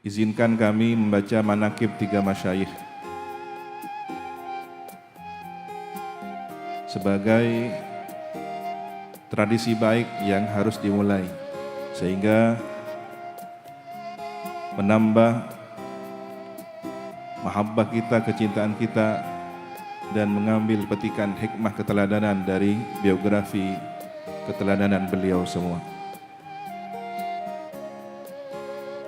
Izinkan kami membaca manaqib 3 masyayikh sebagai tradisi baik yang harus dimulai, sehingga menambah mahabbah kita, kecintaan kita, dan mengambil petikan hikmah keteladanan dari biografi keteladanan beliau semua.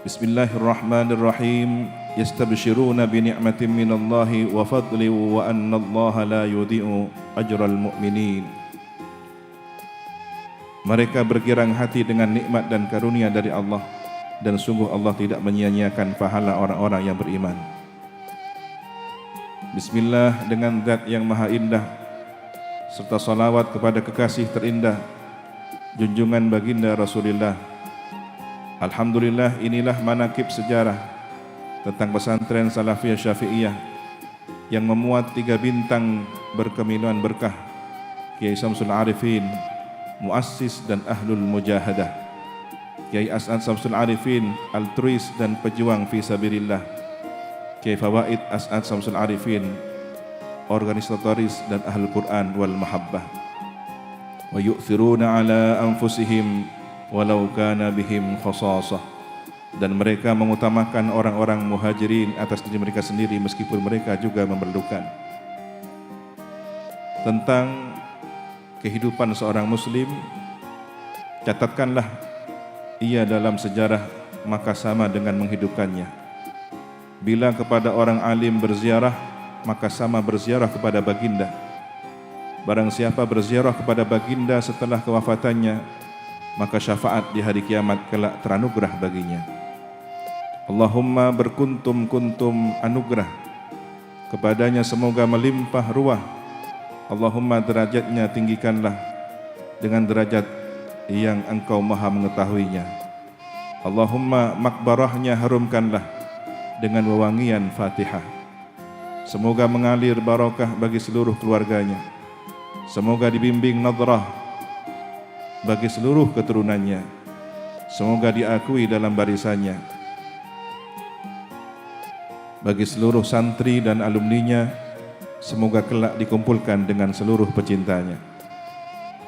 Bismillahirrahmanirrahim. Yastabshiruna bi ni'matin minallahi wa fadli wa anna Allaha la yudhi'u ajral mu'minin. Mereka bergirang hati dengan nikmat dan karunia dari Allah, dan sungguh Allah tidak menyia-nyiakan pahala orang-orang yang beriman. Bismillah, dengan zat yang maha indah, serta salawat kepada kekasih terindah, junjungan baginda Rasulullah. Alhamdulillah, inilah manaqib sejarah tentang pesantren Salafiyah Syafi'iyah yang memuat 3 bintang berkemiluan berkah, Kiai Samsul Arifin, muassis dan ahlul mujahadah, Kiai As'ad Samsul Arifin, altruis dan pejuang fi sabilillah, Kiai Fawaid As'ad Samsul Arifin, organisatoris dan ahlul Quran wal mahabbah. Wa yu'thiruna ala anfusihim walau kana bihim khasasah, dan mereka mengutamakan orang-orang muhajirin atas diri mereka sendiri meskipun mereka juga memerlukan. Tentang kehidupan seorang muslim, catatkanlah ia dalam sejarah maka sama dengan menghidupkannya. Bila kepada orang alim berziarah, maka sama berziarah kepada baginda. Barang siapa berziarah kepada baginda setelah kewafatannya, maka syafaat di hari kiamat kelak teranugerah baginya. Allahumma berkuntum anugerah kepadanya semoga melimpah ruah. Allahumma derajatnya tinggikanlah dengan derajat yang engkau maha mengetahuinya. Allahumma makbarahnya harumkanlah dengan wewangian Fatihah. Semoga mengalir barakah bagi seluruh keluarganya. Semoga dibimbing nadrah bagi seluruh keturunannya. Semoga diakui dalam barisannya bagi seluruh santri dan alumninya. Semoga kelak dikumpulkan dengan seluruh pecintanya.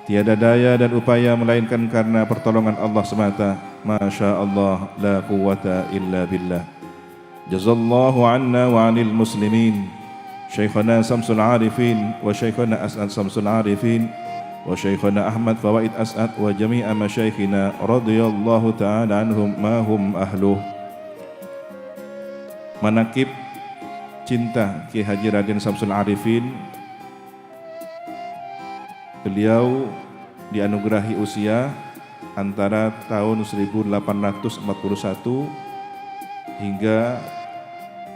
Tiada daya dan upaya melainkan karena pertolongan Allah semata. Masya Allah, la quwwata illa billah. Jazallahu anna wa anil muslimin Syekhana Samsul Arifin wa Syekhana As'ad Samsul Arifin wa Syekhana Ahmad Fawaid As'ad wa jami'a masyaikhina radhiyallahu ta'ala anhum ma hum ahluh. Manaqib cinta Kiai Haji Raden Samsul Arifin. Beliau dianugerahi usia antara tahun 1841 hingga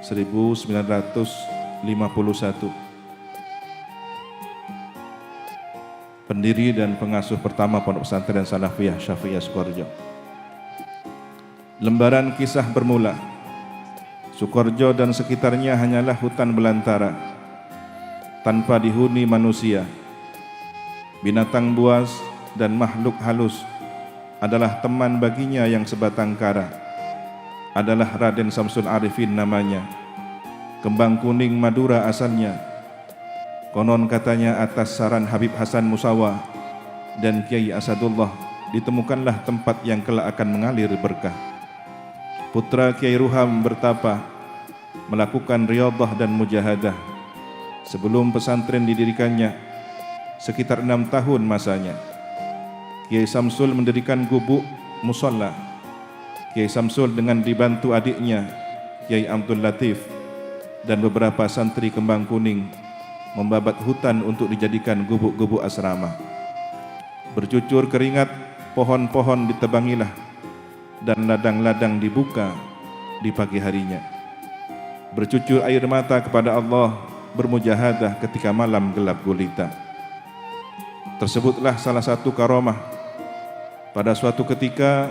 1951. Pendiri dan pengasuh pertama Pondok Pesantren Salafiyah Syafi'iyah Sukoharjo. Lembaran kisah bermula. Sukoharjo dan sekitarnya hanyalah hutan belantara, tanpa dihuni manusia. Binatang buas dan makhluk halus adalah teman baginya yang sebatang kara. Adalah Raden Samsul Arifin namanya. Kembang kuning Madura asalnya. Konon katanya atas saran Habib Hasan Musawa dan Kiai Asadullah ditemukanlah tempat yang kelak akan mengalir berkah. Putra Kiai Ruham bertapa melakukan riyadhah dan mujahadah. Sebelum pesantren didirikannya, sekitar 6 tahun masanya, Kiai Samsul mendirikan gubuk musalla. Kiai Samsul dengan dibantu adiknya Kiai Abdul Latif dan beberapa santri kembang kuning membabat hutan untuk dijadikan gubuk-gubuk asrama. Bercucur keringat, pohon-pohon ditebangilah dan ladang-ladang dibuka di pagi harinya. Bercucur air mata kepada Allah, bermujahadah ketika malam gelap gulita. Tersebutlah salah satu karomah. Pada suatu ketika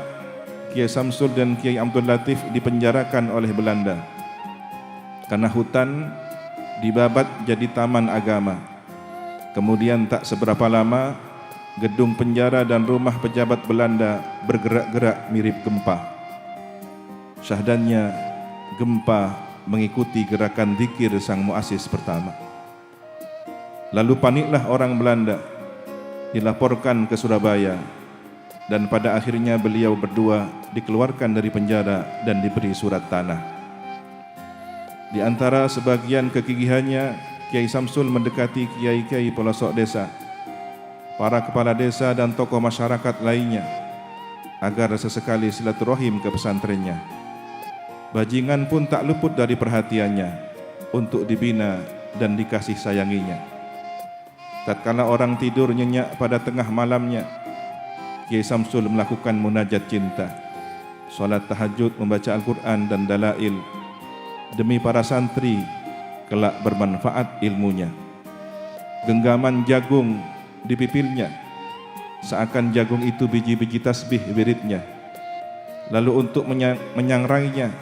Kiai Samsul dan Kiai Abdul Latif dipenjarakan oleh Belanda karena hutan dibabat jadi taman agama. Kemudian tak seberapa lama, gedung penjara dan rumah pejabat Belanda bergerak-gerak mirip gempa. Syahdannya gempa mengikuti gerakan zikir sang muassis pertama. Lalu paniklah orang Belanda, dilaporkan ke Surabaya, dan pada akhirnya beliau berdua dikeluarkan dari penjara dan diberi surat tanah. Di antara sebagian kegigihannya, Kiai Samsul mendekati kiai-kiai pelosok desa, para kepala desa dan tokoh masyarakat lainnya agar sesekali silaturahim ke pesantrennya. Bajingan pun tak luput dari perhatiannya untuk dibina dan dikasih sayanginya. Tatkala orang tidur nyenyak pada tengah malamnya, Kiai Samsul melakukan munajat cinta, solat tahajud, membaca Al-Quran dan dalail demi para santri kelak bermanfaat ilmunya. Genggaman jagung di pipilnya, seakan jagung itu biji-biji tasbih wiridnya. Lalu untuk menyangrainya,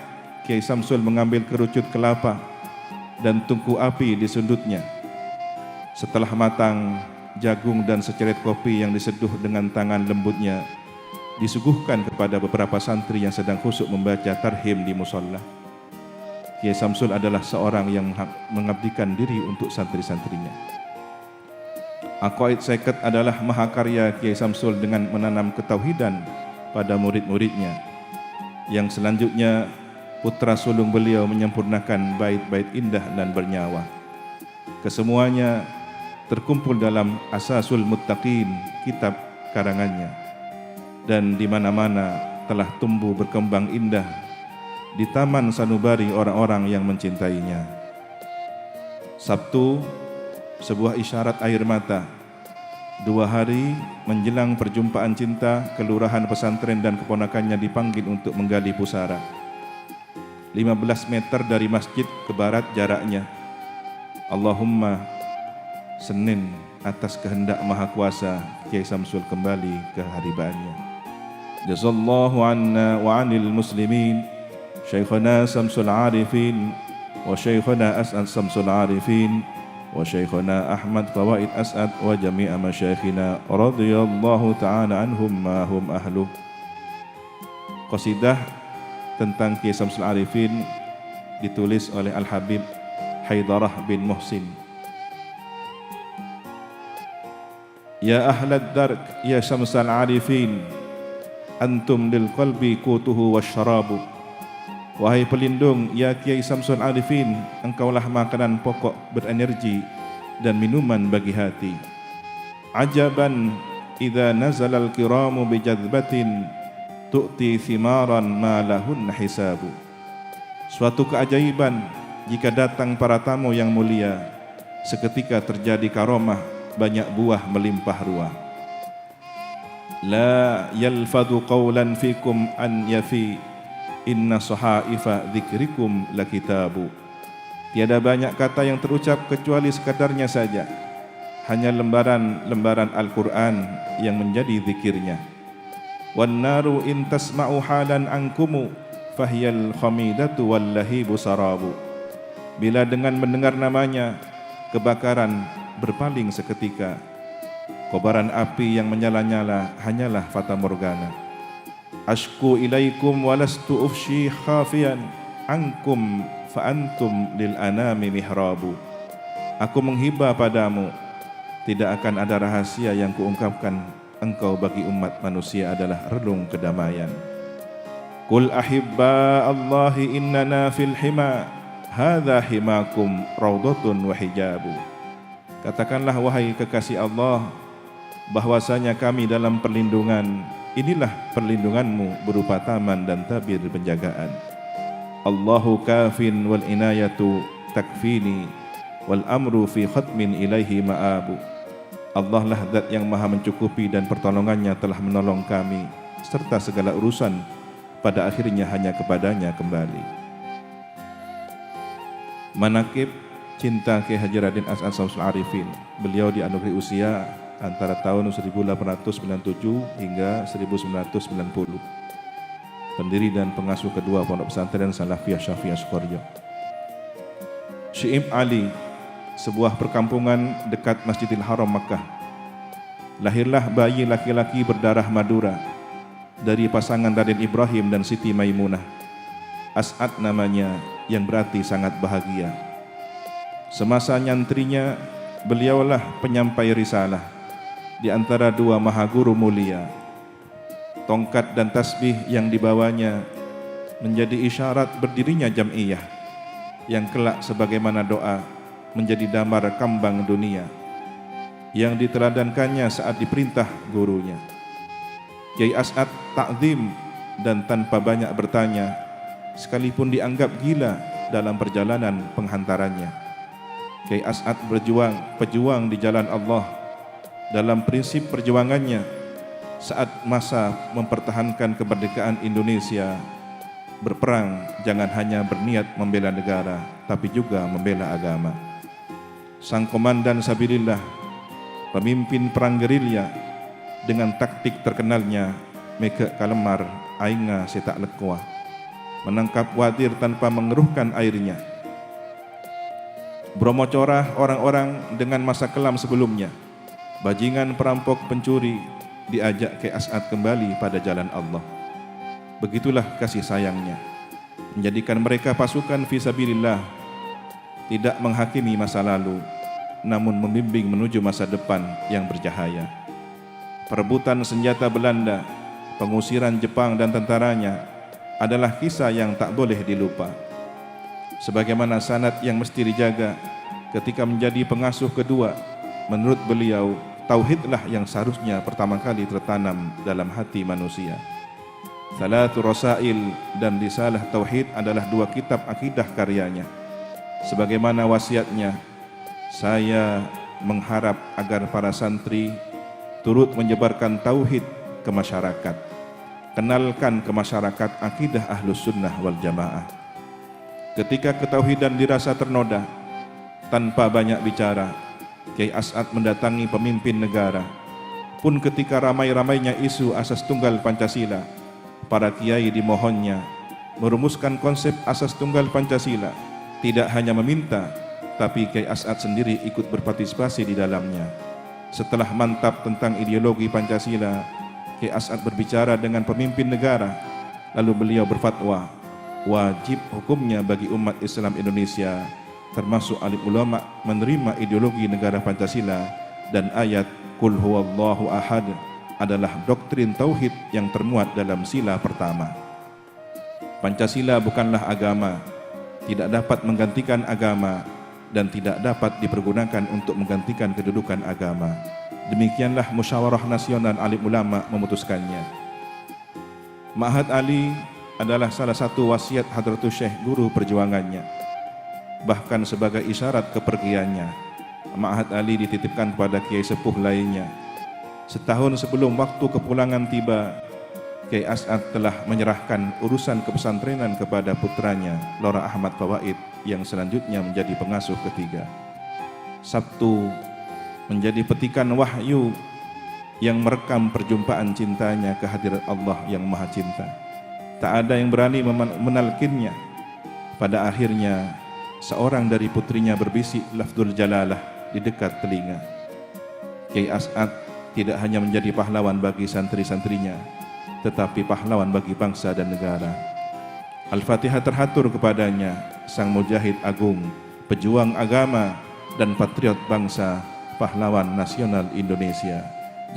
Kiai Samsul mengambil kerucut kelapa dan tungku api di sundutnya. Setelah matang, jagung dan seceret kopi yang diseduh dengan tangan lembutnya disuguhkan kepada beberapa santri yang sedang khusyuk membaca tarhim di musola. Kiai Samsul adalah seorang yang mengabdikan diri untuk santri-santrinya. Aqaid Seket adalah mahakarya Kiai Samsul dengan menanam ketauhidan pada murid-muridnya, yang selanjutnya putra sulung beliau menyempurnakan bait-bait indah dan bernyawa. Kesemuanya terkumpul dalam Asasul Muttaqin, kitab karangannya, dan di mana-mana telah tumbuh berkembang indah di taman sanubari orang-orang yang mencintainya. Sabtu, sebuah isyarat air mata. 2 hari menjelang perjumpaan cinta, kelurahan pesantren dan keponakannya dipanggil untuk menggali pusara. 15 meter dari masjid ke barat jaraknya. Allahumma, Senin, atas kehendak Maha Kuasa, Kiai Samsul kembali ke haribaannya. Jazallahu anna wa anil muslimin Syekhana Samsul Arifin wa Syekhana As'ad Samsul Arifin wa Syekhana Ahmad Fawaid As'ad wa jami'a masyayikhina radhiyallahu ta'ala anhum ma hum ahlu. Qasidah tentang Kiai Samsul Arifin ditulis oleh Al-Habib Haidarah bin Muhsin. Ya ahlad dark ya Samsul Arifin, antum lil qalbi qutuhu wasyarabu. Wahai pelindung, ya Kiai Samsul Arifin, engkaulah makanan pokok berenergi dan minuman bagi hati. Ajaban idza nazala al-kiramu bijadbatin tu'ti thimaran ma lahun hisabu. Suatu keajaiban jika datang para tamu yang mulia, seketika terjadi karomah, banyak buah melimpah ruah. La yalfadhu qawlan fikum an yafi, inna sahaifa dzikrikum lakitabu. Tiada banyak kata yang terucap kecuali sekadarnya saja, hanya lembaran-lembaran Al-Quran yang menjadi zikirnya. Wan naru in tasma'u halan ankumu fahyal khamidatu wal lahibu sarabu. Bila dengan mendengar namanya, kebakaran berpaling seketika, kobaran api yang menyala-nyala hanyalah fata morgana. Ashku ilaikum walastu ufshi khafiyan ankum fa antum lil anami mihrabu. Aku menghibah padamu, tidak akan ada rahasia yang kuungkapkan, engkau bagi umat manusia adalah relung kedamaian. Qul ahibba Allahi innana fil hima, hadza himakum raudhatun wa hijabu. Katakanlah wahai kekasih Allah, bahwasanya kami dalam perlindungan, inilah perlindunganmu berupa taman dan tabir penjagaan. Allahu kafin wal inayatu takfini wal amru fi khatmin ilaihi ma'abu. Allah lah zat yang maha mencukupi dan pertolongannya telah menolong kami, serta segala urusan pada akhirnya hanya kepadanya kembali. Manaqib cinta Kiai Haji Raden As'ad Samsul Arifin. Beliau dianugerahi usia antara tahun 1897 hingga 1990. Pendiri dan pengasuh kedua Pondok Pesantren Salafiyah Syafi'iyah Sukoharjo. Syi'ib Ali, sebuah perkampungan dekat Masjidil Haram Makkah. Lahirlah bayi laki-laki berdarah Madura dari pasangan Raden Ibrahim dan Siti Maimunah. As'ad namanya, yang berarti sangat bahagia. Semasa nyantrinya, beliaulah penyampai risalah di antara dua mahaguru mulia. Tongkat dan tasbih yang dibawanya menjadi isyarat berdirinya jam'iyah yang kelak sebagaimana doa menjadi damar kambang dunia yang diteladankannya saat diperintah gurunya. Kiai As'ad takzim dan tanpa banyak bertanya, sekalipun dianggap gila dalam perjalanan penghantarannya. Kiai As'ad pejuang di jalan Allah dalam prinsip perjuangannya saat masa mempertahankan kemerdekaan Indonesia. Berperang jangan hanya berniat membela negara, tapi juga membela agama. Sang komandan Sabilillah, pemimpin perang gerilya, dengan taktik terkenalnya meke kalemar ainga setak lekwa, menangkap wadir tanpa mengeruhkan airnya. Bromo corah orang-orang dengan masa kelam sebelumnya, bajingan perampok pencuri, diajak ke As'ad kembali pada jalan Allah. Begitulah kasih sayangnya, menjadikan mereka pasukan fisabilillah, tidak menghakimi masa lalu, namun membimbing menuju masa depan yang bercahaya. Perebutan senjata Belanda, pengusiran Jepang dan tentaranya adalah kisah yang tak boleh dilupa. Sebagaimana sanad yang mesti dijaga ketika menjadi pengasuh kedua, menurut beliau, tauhidlah yang seharusnya pertama kali tertanam dalam hati manusia. Salatu Rasail dan Risalah Tauhid adalah dua kitab akidah karyanya. Sebagaimana wasiatnya, saya mengharap agar para santri turut menyebarkan tauhid ke masyarakat. Kenalkan ke masyarakat akidah Ahlus Sunnah wal Jamaah. Ketika ketauhidan dirasa ternoda, tanpa banyak bicara, Kiai As'ad mendatangi pemimpin negara. Pun ketika ramai-ramainya isu asas tunggal Pancasila, para kiai dimohonnya merumuskan konsep asas tunggal Pancasila. Tidak hanya meminta, tapi Kiai As'ad sendiri ikut berpartisipasi di dalamnya. Setelah mantap tentang ideologi Pancasila, Kiai As'ad berbicara dengan pemimpin negara, lalu beliau berfatwa, wajib hukumnya bagi umat Islam Indonesia, termasuk alim ulama, menerima ideologi negara Pancasila, dan ayat Qul huwallahu ahad adalah doktrin tauhid yang termuat dalam sila pertama. Pancasila bukanlah agama, tidak dapat menggantikan agama, dan tidak dapat dipergunakan untuk menggantikan kedudukan agama. Demikianlah musyawarah nasional alim ulama memutuskannya. Ma'had Ali adalah salah satu wasiat Hadratus Syekh guru perjuangannya. Bahkan sebagai isyarat kepergiannya, Ma'had Ali dititipkan pada kiai sepuh lainnya. Setahun sebelum waktu kepulangan tiba, Kiai As'ad telah menyerahkan urusan kepesantrenan kepada putranya, Lora Ahmad Fawaid, yang selanjutnya menjadi pengasuh ketiga. Sabtu menjadi petikan wahyu yang merekam perjumpaan cintanya ke hadirat Allah yang Maha Cinta. Tak ada yang berani menalkinnya. Pada akhirnya, seorang dari putrinya berbisik lafzul jalalah di dekat telinga. Kiai As'ad tidak hanya menjadi pahlawan bagi santri-santrinya, tetapi pahlawan bagi bangsa dan negara. Al-Fatihah terhatur kepadanya, sang mujahid agung, pejuang agama dan patriot bangsa, pahlawan nasional Indonesia.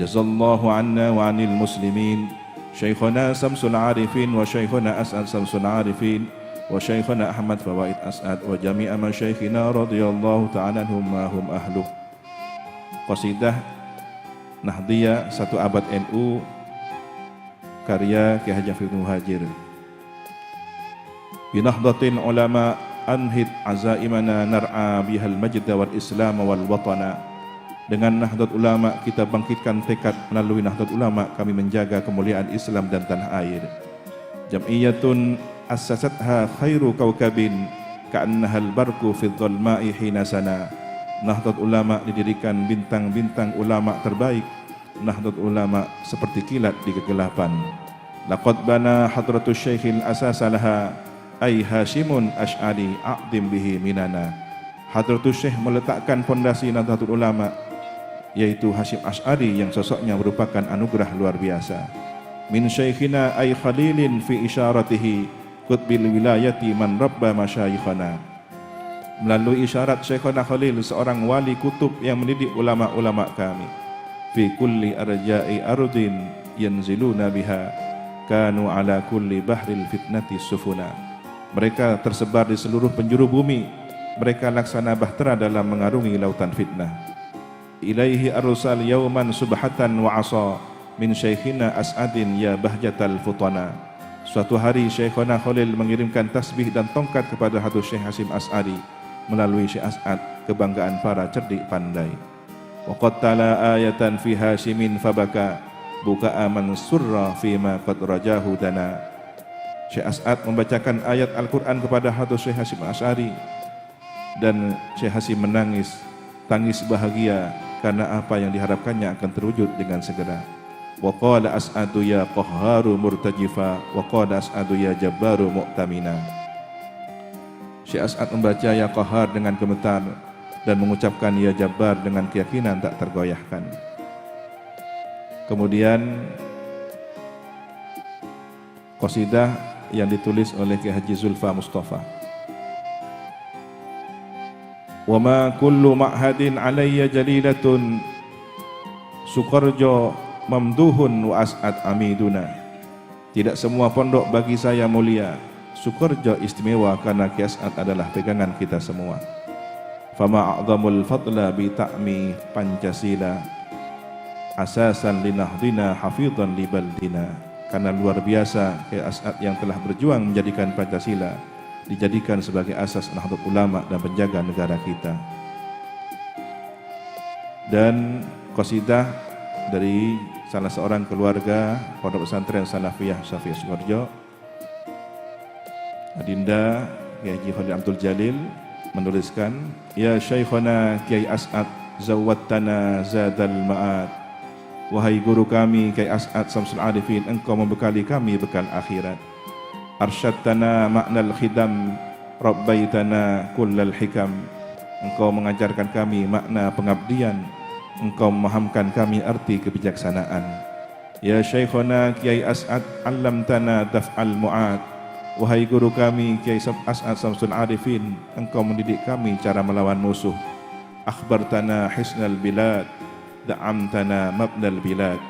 Jazallahu anna wa anil muslimin, Syekhuna Samsul Arifin wa Syekhuna As'ad Samsul Arifin wa Syekhuna Ahmad Fawaid As'ad wa jami'a masyaikhina radhiyallahu ta'ala anhum ma hum ahluh. Qasidah Nahdiyah Satu Abad NU, karya Ki Haji Hafidh Muhajir. Binahdatin ulama anhid azaimana nar'a bihal majda wal islam wal watana. Dengan nahdlat ulama kita bangkitkan tekad, melalui nahdlat ulama kami menjaga kemuliaan Islam dan tanah air. Jam'iyatun assasatha khairu kaukabin ka'annahal barku fid dhalma'i hina sana. Nahdlat ulama didirikan bintang-bintang ulama terbaik. Nahdlat ulama seperti kilat di kegelapan. Laqad bana hadratus syekhil asasa laha ay Hashimun Ash'ari a'dim bihi minana. Hadratus Syekh meletakkan fondasi Nahdlatul Ulama, yaitu Hashim Ash'ari yang sosoknya merupakan anugerah luar biasa. Min syekhina ay khalilin fi isyaratihi qutbil wilayati man rabba masyayikhana. Melalui isyarat Syekhona Khalil, seorang wali kutub yang mendidik ulama-ulama kami. Fi kulli arja'i ardin yanziluna biha kanu ala kulli bahril fitnati sufuna. Mereka tersebar di seluruh penjuru bumi. Mereka laksana bahtera dalam mengarungi lautan fitnah. Ilaihi arsal yauman subhatan wa asa min syekhina as'adin ya bahjatal futana. Suatu hari Syekhona Khalil mengirimkan tasbih dan tongkat kepada Hadur Syekh Hasim As'adi melalui Syekh As'ad, kebanggaan para cerdik pandai. Wa qad tala ayatan fi Hashimin fabaka buka'a man surra fima qad rajahu dana. Syekh As'ad membacakan ayat Al-Quran kepada Hadur Syekh Hasim As'adi dan Syekh Hasim menangis, tangis bahagia karena apa yang diharapkannya akan terwujud dengan segera. Wa qala As'adu ya qahharu murtajifa wa qala As'adu ya jabbaru mu'tamina. Syekh As'ad membaca ya qahhar dengan gemetar dan mengucapkan ya jabbar dengan keyakinan tak tergoyahkan. Kemudian qasidah yang ditulis oleh Ki Haji Zulfa Mustafa. Wa ma kullu ma'hadin alayya jalilatun Sukarjo mamduhun wa as'ad amiduna. Tidak semua pondok bagi saya mulia, Sukarjo istimewa karena Ki As'ad adalah pegangan kita semua. Fama a'zamul fadla bi ta'mi Pancasila asasan linahdina hafidhan libaldina. Karena luar biasa Ki As'ad yang telah berjuang menjadikan Pancasila dijadikan sebagai asas Nahdlatul Ulama dan penjaga negara kita. Dan qasidah dari salah seorang keluarga Pondok Pesantren Salafiyah Syafii Sukarjo, Adinda Kiai Haji Khalil Abdul Jalil menuliskan, ya Syekhona Kiai As'ad zawwattana zadal ma'ad. Wahai guru kami Kiai As'ad Samsul Arifin, engkau membekali kami bekal akhirat. Arsyadtana ma'nal khidam rabbaitana kullal hikam. Engkau mengajarkan kami makna pengabdian, engkau memahamkan kami arti kebijaksanaan. Ya Syekhona Kiai As'ad allamtana daf'al mu'ad. Wahai guru kami Kiai As'ad Samsul Arifin, engkau mendidik kami cara melawan musuh. Akhbartana hisnal bilad da'amtana mabnal bilad.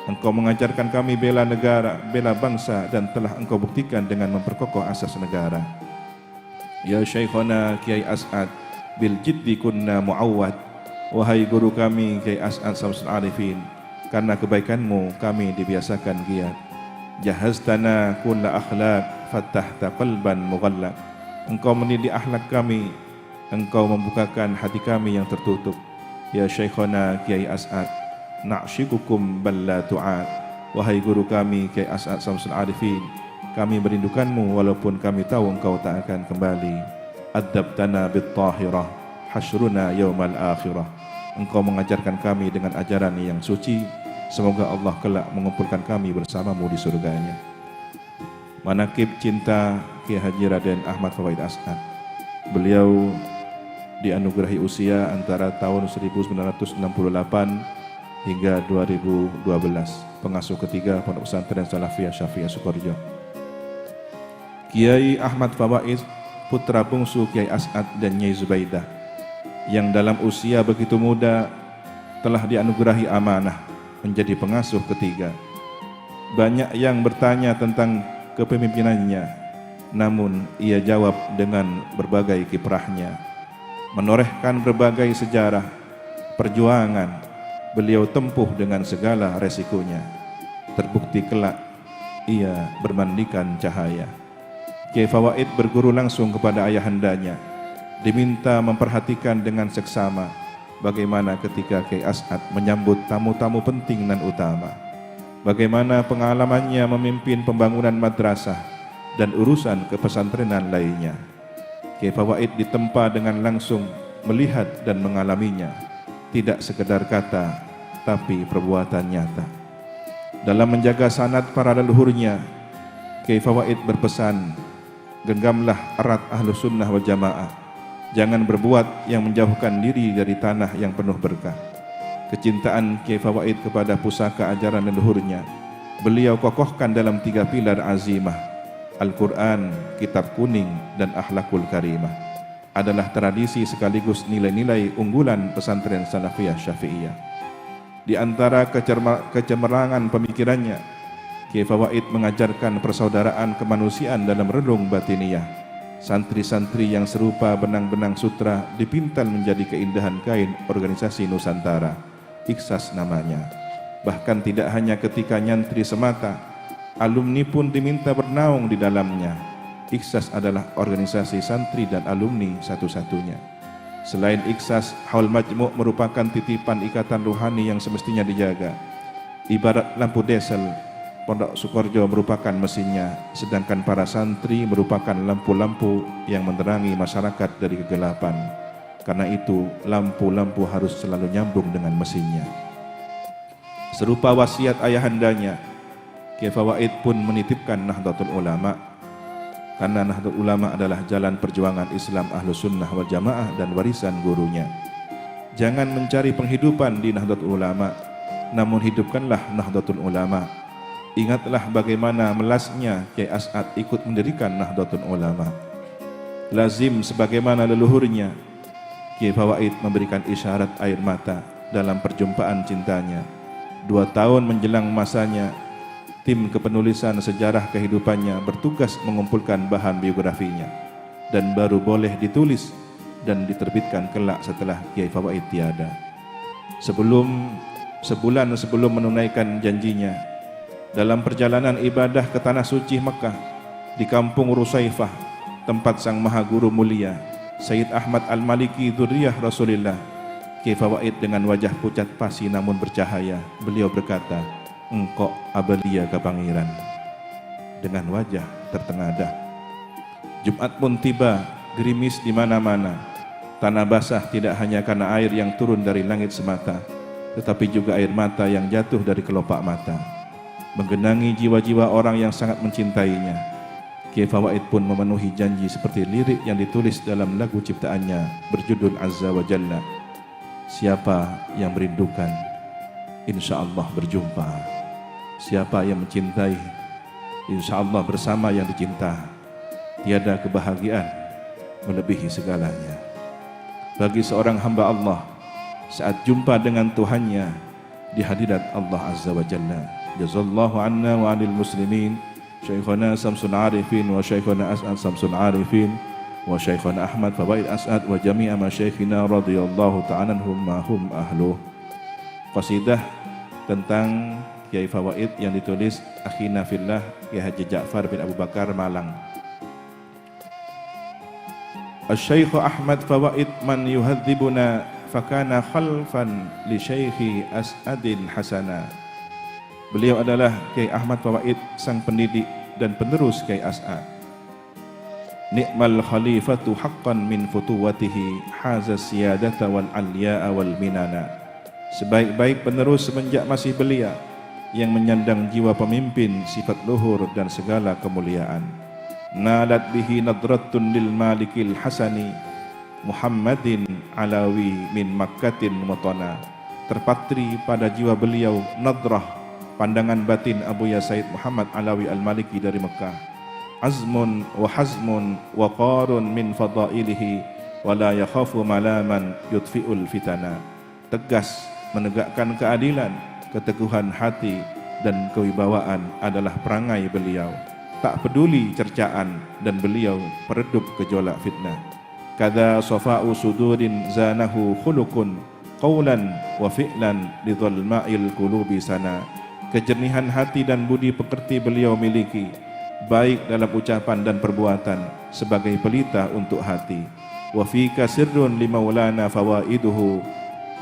Engkau mengajarkan kami bela negara, bela bangsa, dan telah engkau buktikan dengan memperkokoh asas negara. Ya Syekhona Kiai As'ad bil jiddi kunna mu'awwad. Wahai guru kami Kiai As'ad Samsul Arifin, karena kebaikanmu kami dibiasakan giat. Jahaztana kulla akhlaq fattahta qalban mughallaq. Engkau mendidik akhlak kami, engkau membukakan hati kami yang tertutup. Ya Syekhona Kiai As'ad na'syikukum balla tu'ad. Wahai guru kami Kiai As'ad Samsul Arifin, kami merindukanmu walaupun kami tahu engkau tak akan kembali. Adabtana bit tahirah hasyruna yaumal akhirah. Engkau mengajarkan kami dengan ajaran yang suci, semoga Allah kelak mengumpulkan kami bersamamu di surganya. Manaqib cinta Kiai Haji Raden Ahmad Fawaid As'ad. Beliau dianugerahi usia antara tahun 1968 hingga 2012, pengasuh ketiga Pondok Pesantren Salafiyah Syafii Sukarjo. Kiai Ahmad Fawaid, putra bungsu Kiai As'ad dan Nyai Zubaidah, yang dalam usia begitu muda telah dianugerahi amanah menjadi pengasuh ketiga. Banyak yang bertanya tentang kepemimpinannya, namun ia jawab dengan berbagai kiprahnya. Menorehkan berbagai sejarah perjuangan, beliau tempuh dengan segala resikonya. Terbukti kelak ia bermandikan cahaya. Kiai Fawaid berguru langsung kepada ayahandanya, diminta memperhatikan dengan seksama bagaimana ketika Kiai As'ad menyambut tamu-tamu penting dan utama, bagaimana pengalamannya memimpin pembangunan madrasah dan urusan kepesantrenan lainnya. Kiai Fawaid ditempa dengan langsung melihat dan mengalaminya, tidak sekedar kata tapi perbuatan nyata. Dalam menjaga sanad para leluhurnya, Kiai Fawaid berpesan, genggamlah erat Ahlus Sunnah wal Jamaah, jangan berbuat yang menjauhkan diri dari tanah yang penuh berkah. Kecintaan Kiai Fawaid kepada pusaka ajaran leluhurnya beliau kokohkan dalam 3 pilar azimah. Al-Quran, Kitab Kuning, dan Akhlakul Karimah adalah tradisi sekaligus nilai-nilai unggulan pesantren Salafiyah Syafi'iyah. Di antara kecemerlangan pemikirannya, Kiai Fawaid mengajarkan persaudaraan kemanusiaan dalam relung batiniyah. Santri-santri yang serupa benang-benang sutra dipintal menjadi keindahan kain organisasi Nusantara, Iksas namanya. Bahkan tidak hanya ketika nyantri semata, alumni pun diminta bernaung di dalamnya. Iksas adalah organisasi santri dan alumni satu-satunya. Selain Iksas, Haul Majmu' merupakan titipan ikatan ruhani yang semestinya dijaga. Ibarat lampu diesel, Pondok Sukoharjo merupakan mesinnya, sedangkan para santri merupakan lampu-lampu yang menerangi masyarakat dari kegelapan. Karena itu, lampu-lampu harus selalu nyambung dengan mesinnya. Serupa wasiat ayahandanya, Kiai Fawaid pun menitipkan Nahdlatul Ulama, karena Nahdlatul Ulama adalah jalan perjuangan Islam Ahlus Sunnah wal Jamaah dan warisan gurunya. Jangan mencari penghidupan di Nahdlatul Ulama, namun hidupkanlah Nahdlatul Ulama. Ingatlah bagaimana melasnya Kiai As'ad ikut mendirikan Nahdlatul Ulama. Lazim sebagaimana leluhurnya, Kiai Fawaid memberikan isyarat air mata dalam perjumpaan cintanya. 2 tahun menjelang masanya, tim kepenulisan sejarah kehidupannya bertugas mengumpulkan bahan biografinya dan baru boleh ditulis dan diterbitkan kelak setelah Kiai Fawaid tiada. Sebulan sebelum menunaikan janjinya, dalam perjalanan ibadah ke tanah suci Mekah, di kampung Rusaifah, tempat sang maha guru mulia Sayyid Ahmad Al-Maliki dzurriyyah Rasulillah, Kiai Fawaid dengan wajah pucat pasi namun bercahaya, beliau berkata, "Engkau abalia kepangiran," dengan wajah tertengadah. Jumat pun tiba, gerimis di mana-mana. Tanah basah tidak hanya karena air yang turun dari langit semata, tetapi juga air mata yang jatuh dari kelopak mata, menggenangi jiwa-jiwa orang yang sangat mencintainya. Kiai Fawaid pun memenuhi janji seperti lirik yang ditulis dalam lagu ciptaannya berjudul Azza wa Jalla. Siapa yang merindukan, insya Allah berjumpa. Siapa yang mencintai, insya Allah bersama yang dicinta. Tiada kebahagiaan melebihi segalanya. Bagi seorang hamba Allah, saat jumpa dengan Tuhannya di hadirat Allah Azza wa Jalla. Jazallahu anna wa anil muslimin Syekhana Samsul Arifin wa Syekhana As'ad Samsul Arifin wa Syekhana Ahmad Fawaid As'ad wa jami'a masyayikhina radhiyallahu ta'ala anhum ma hum ahluh. Qasidah tentang Kiai Fawaid yang ditulis akhina fillah Kiai Haji Ja'far bin Abu Bakar Malang. Asy-Syaikh Ahmad Fawaid man yuhadzibuna fakana khalfan li Syaikhi As'adin Hasana. Beliau adalah Kiai Ahmad Fawaid, sang pendidik dan penerus Kiai As'ad. Ni'mal khalifatu haqqan min futuwatihi haza siyadata wal alya'a wal minana. Sebaik-baik penerus semenjak masih belia, yang menyandang jiwa pemimpin, sifat luhur dan segala kemuliaan. Nalat bihi nadratun lil malikil hasani Muhammadin alawi min Makkatin mutana. Terpatri pada jiwa beliau nadrah, pandangan batin Abuya Said Muhammad Alawi Al-Maliki dari Mekah. Azmun wa hazmun wa qarun min fadailihi wa la yakhafu malaman yudfi'ul fitana. Tegas, menegakkan keadilan, keteguhan hati dan kewibawaan adalah perangai beliau. Tak peduli cercaan dan beliau peredup gejolak fitnah. Kada safa'u sudurin zanahu khuluqun qawlan wa fi'lan lidhalma'il qulubi sana. Kejernihan hati dan budi pekerti beliau miliki, baik dalam ucapan dan perbuatan, sebagai pelita untuk hati. Wa fika sirrun li maulana fawaiduhu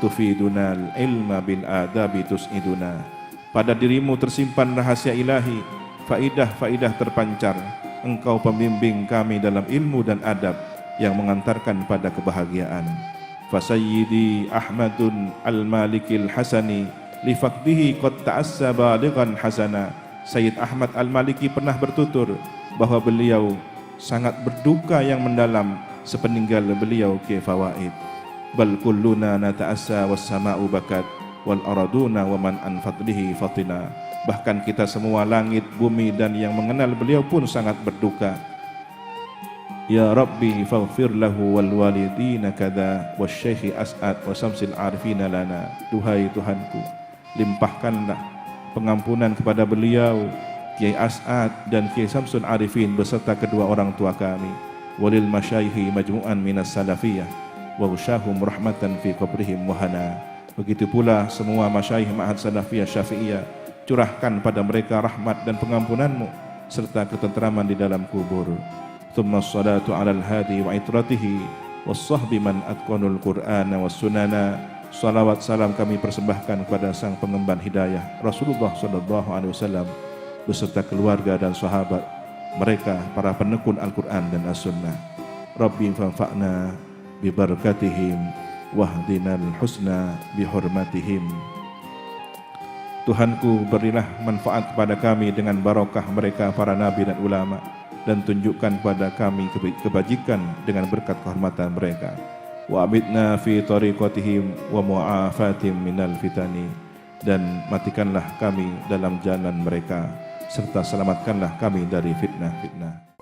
tufidunal ilma bil adabi tus'iduna. Pada dirimu tersimpan rahasia ilahi, faidah-faidah terpancar. Engkau pembimbing kami dalam ilmu dan adab yang mengantarkan pada kebahagiaan. Fasayyidi Ahmadun al-Malikil Hasani li faqdihi qad ta'assa balighan hasana. Sayyid Ahmad Al-Maliki pernah bertutur bahwa beliau sangat berduka yang mendalam sepeninggal beliau Kiai Fawaid. Bal kulluna nata'assa was sama'u bakat wal araduna wa man an fadlihi fatina. Bahkan kita semua, langit, bumi dan yang mengenal beliau pun sangat berduka. Ya Rabbi faghfir lahu wal walidina kada wasyekhi As'ad wa samsil arifina lana. Duhai Tuhanku, limpahkanlah pengampunan kepada beliau, Kiai As'ad dan Kiai Samsul Arifin beserta kedua orang tua kami, walil masyayikhi majmu'an minas salafiyah wa usyahum rahmatan fi qabrihim wahana. Begitu pula semua masyayikh ma'had salafiyah syafi'iyah, curahkan pada mereka rahmat dan pengampunanmu serta ketenteraman di dalam kubur. Thumma salatu ala al-hadi wa itratihi was-sahbi man atqanul qur'ana was sunana. Salawat salam kami persembahkan kepada sang pengemban hidayah Rasulullah sallallahu alaihi wasallam beserta keluarga dan sahabat mereka, para penekun Al-Quran dan As-Sunnah. Rabbi fanfa'na bibarakatihim wahdinal husna bihormatihim. Tuhanku, berilah manfaat kepada kami dengan barakah mereka para nabi dan ulama, dan tunjukkan kepada kami kebajikan dengan berkat kehormatan mereka. Wa amitna fi tariqatihim wa mu'afatim minal fitani. Dan matikanlah kami dalam jalan mereka, serta selamatkanlah kami dari fitnah-fitnah.